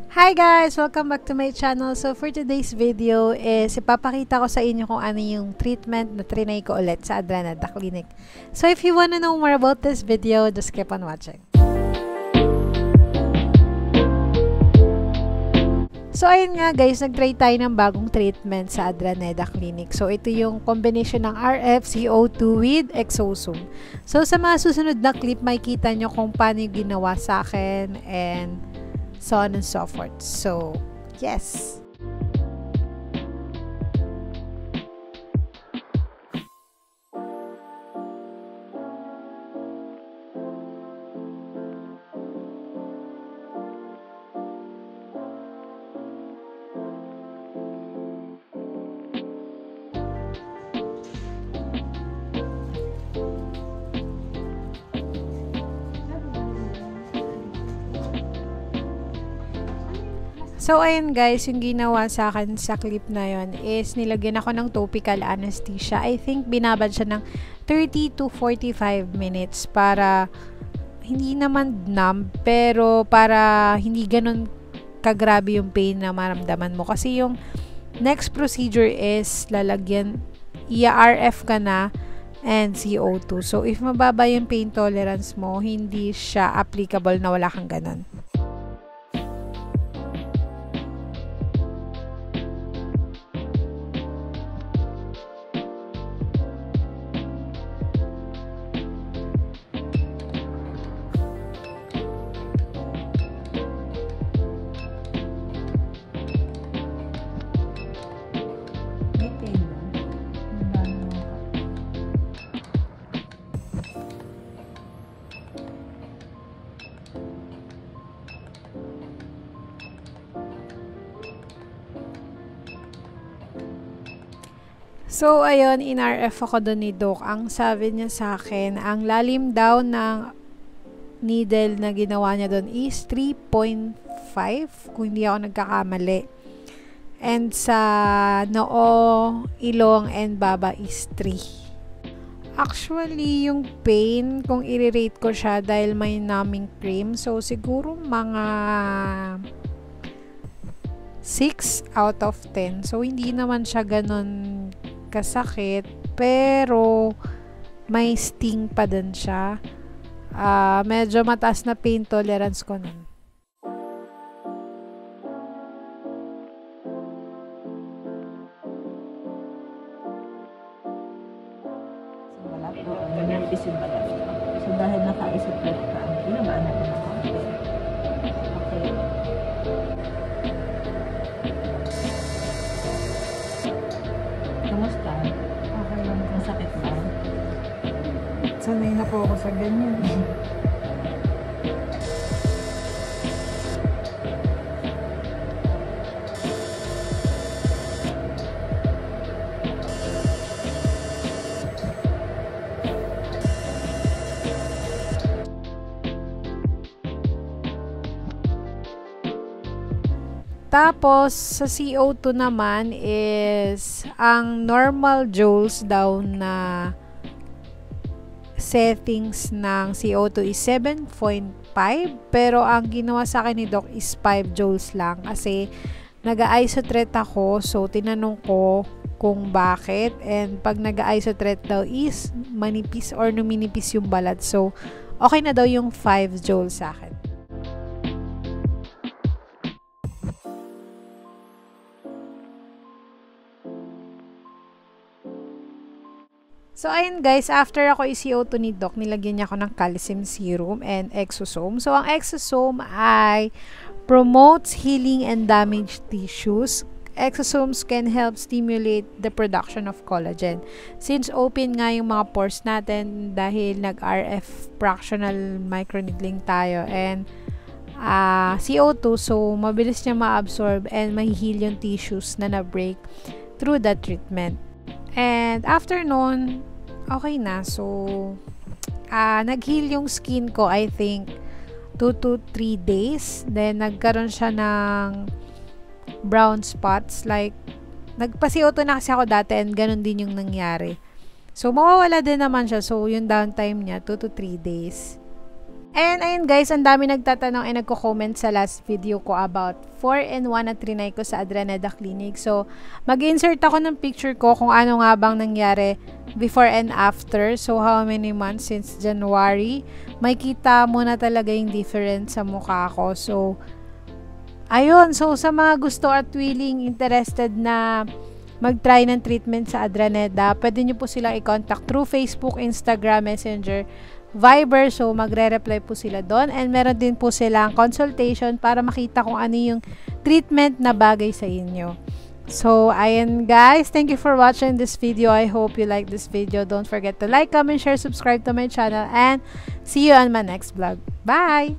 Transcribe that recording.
Hi guys! Welcome back to my channel. So for today's video is ipapakita ko sa inyo kung ano yung treatment na trinay ko ulit sa Adraneda Clinic. So if you wanna know more about this video, just keep on watching. So ayun nga guys, nag-try tayo ng bagong treatment sa Adraneda Clinic. So ito yung combination ng RF, CO2 with exosome. So sa mga susunod na clip, makikita nyo kung paano yung ginawa sa akin and so on and so forth. So, yes. So, ayun guys, yung ginawa sa akin sa clip na yon is nilagyan ako ng topical anesthesia. I think binabad siya ng 30 to 45 minutes para hindi naman numb, pero para hindi ganun kagrabe yung pain na maramdaman mo. Kasi yung next procedure is lalagyan, RF ka na and CO2. So, if mababa yung pain tolerance mo, hindi siya applicable na wala kang ganun. So, ayun, in-RF ako doon ni Doc. Ang sabi niya sa akin, ang lalim daw ng needle na ginawa niya doon is 3.5, kung hindi ako nagkakamali. And sa noo, ilong, and baba is 3. Actually, yung pain, kung i-rate ko siya dahil may numbing cream, so siguro mga 6 out of 10. So, hindi naman siya ganun kasakit, pero may sting pa din siya. Medyo mataas na pain tolerance ko nun. Balat ko, nanipis yung balat. So dahil naka-isiplet ka, binabaan natin ng konti. Okay. Kamusta? Okay lang. Masakit ba? Sanay na po ako sa ganyan. Tapos, sa CO2 naman is, ang normal joules daw na settings ng CO2 is 7.5, pero ang ginawa sa akin ni Doc is 5 joules lang kasi nag-isotret ako, so tinanong ko kung bakit, and pag nag-isotret daw is manipis or numinipis yung balat, so okay na daw yung 5 joules sa akin. So, ayun guys, after ako i-CO2 ni Doc, nilagyan niya ako ng calcium serum and exosome. So, ang exosome ay promotes healing and damaged tissues. Exosomes can help stimulate the production of collagen. Since open nga yung mga pores natin dahil nag-RF fractional microneedling tayo and CO2, so mabilis niya ma-absorb and ma-heal yung tissues na na-break through the treatment. And after nun, okay na. So, nag-heal yung skin ko, I think, 2 to 3 days. Then, nagkaroon siya ng brown spots. Like, nagpa-CO2 na kasi ako dati and ganun din yung nangyari. So, mawawala din naman siya. So, yung downtime niya, 2 to 3 days. And ayun guys, ang dami nagtatanong and nagko-comment sa last video ko about 4-in-1 na trinay ko sa Adraneda Clinic. So, mag-insert ako ng picture ko kung ano nga bang nangyari before and after. So, how many months since January. May kita mo na talaga yung difference sa mukha ko. So, ayun. So, sa mga gusto at willing, interested na mag-try ng treatment sa Adraneda, pwede nyo po silang i-contact through Facebook, Instagram, Messenger, Viber. So, magre-reply po sila doon. And meron din po silang consultation para makita kung ano yung treatment na bagay sa inyo. So, ayan guys. Thank you for watching this video. I hope you like this video. Don't forget to like, comment, share, subscribe to my channel. And see you on my next vlog. Bye!